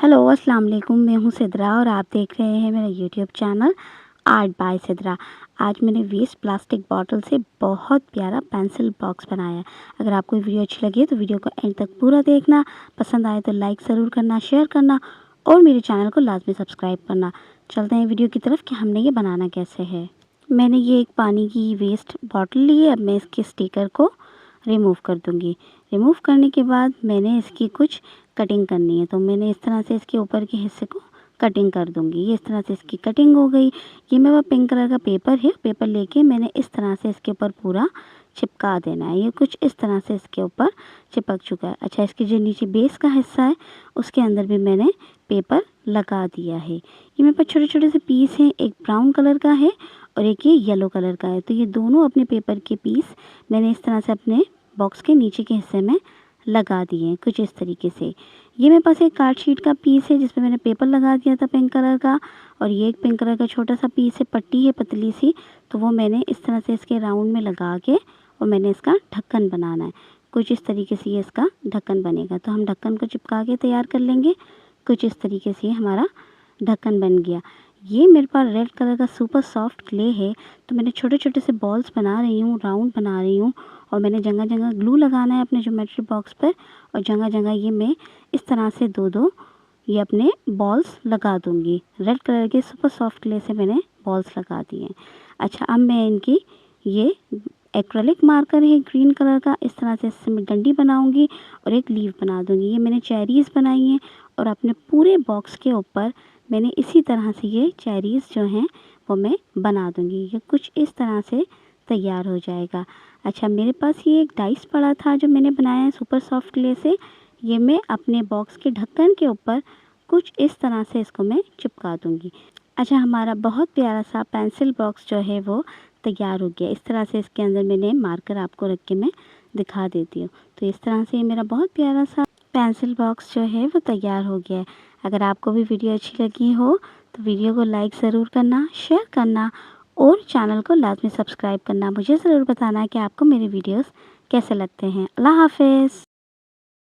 Hello अस्सलाम वालेकुम, मैं हूँ सिद्रा और आप देख रहे हैं मेरा YouTube channel art bye Sidra. आज मैंने वेस्ट प्लास्टिक बॉटल से बहुत प्यारा पेंसिल बॉक्स बनाया है। अगर आपको वीडियो अच्छी लगी तो वीडियो को एंड तक पूरा देखना, पसंद आए तो लाइक ज़रूर करना, शेयर करना और मेरे चैनल को लाजमी सब्सक्राइब करना। चलते हैं वीडियो की तरफ कि हमने ये बनाना कैसे है। मैंने ये एक पानी की वेस्ट बॉटल ली है। अब मैं इसके स्टिकर को रिमूव कर दूँगी। रिमूव करने के बाद मैंने इसकी कुछ कटिंग करनी है, तो मैंने इस तरह से इसके ऊपर के हिस्से को कटिंग कर दूँगी। ये इस तरह से इसकी कटिंग हो गई। ये मेरे पास पिंक कलर का पेपर है, पेपर लेके मैंने इस तरह से इसके ऊपर पूरा चिपका देना है। ये कुछ इस तरह से इसके ऊपर चिपक चुका है। अच्छा, इसके जो नीचे बेस का हिस्सा है उसके अंदर भी मैंने पेपर लगा दिया है। ये मेरे पास छोटे-छोटे से पीस हैं, एक ब्राउन कलर का है और एक ये येलो कलर का है। तो ये दोनों अपने पेपर के पीस मैंने इस तरह से अपने बॉक्स के नीचे के हिस्से में लगा दिए हैं, कुछ इस तरीके से। ये मेरे पास एक कार्ड शीट का पीस है जिसमें मैंने पेपर लगा दिया था पिंक कलर का, और ये एक पिंक कलर का छोटा सा पीस है, पट्टी है पतली सी, तो वो मैंने इस तरह से इसके राउंड में लगा के और मैंने इसका ढक्कन बनाना है। कुछ इस तरीके से ये इसका ढक्कन बनेगा। तो हम ढक्कन को चिपका के तैयार कर लेंगे। कुछ इस तरीके से हमारा ढक्कन बन गया। ये मेरे पास रेड कलर का सुपर सॉफ्ट क्ले है, तो मैंने छोटे-छोटे से बॉल्स बना रही हूँ, राउंड बना रही हूँ और मैंने जगह-जगह ग्लू लगाना है अपने ज्योमेट्री बॉक्स पर और जगह-जगह ये मैं इस तरह से 2-2 ये अपने बॉल्स लगा दूँगी। रेड कलर के सुपर सॉफ्ट क्ले से मैंने बॉल्स लगा दिए हैं। अच्छा, अब मैं इनकी ये एक्रेलिक मार्कर है ग्रीन कलर का, इस तरह से इससे मैं डंडी बनाऊँगी और एक लीफ बना दूँगी। ये मैंने चेरीज़ बनाई हैं और अपने पूरे बॉक्स के ऊपर मैंने इसी तरह से ये चेरीज़ जो हैं वो मैं बना दूँगी। ये कुछ इस तरह से तैयार हो जाएगा। अच्छा, मेरे पास ये एक डाइस पड़ा था जो मैंने बनाया है सुपर सॉफ्ट क्ले से। ये मैं अपने बॉक्स के ढक्कन के ऊपर कुछ इस तरह से इसको मैं चिपका दूँगी। अच्छा, हमारा बहुत प्यारा सा पेंसिल बॉक्स जो है वो तैयार हो गया। इस तरह से इसके अंदर मैंने मार्कर आपको रख के मैं दिखा देती हूँ। तो इस तरह से ये मेरा बहुत प्यारा सा पेंसिल बॉक्स जो है वो तैयार हो गया है। अगर आपको भी वीडियो अच्छी लगी हो तो वीडियो को लाइक ज़रूर करना, शेयर करना और चैनल को लाजमी सब्सक्राइब करना। मुझे ज़रूर बताना कि आपको मेरे वीडियोस कैसे लगते हैं। अल्लाह हाफ़िज़।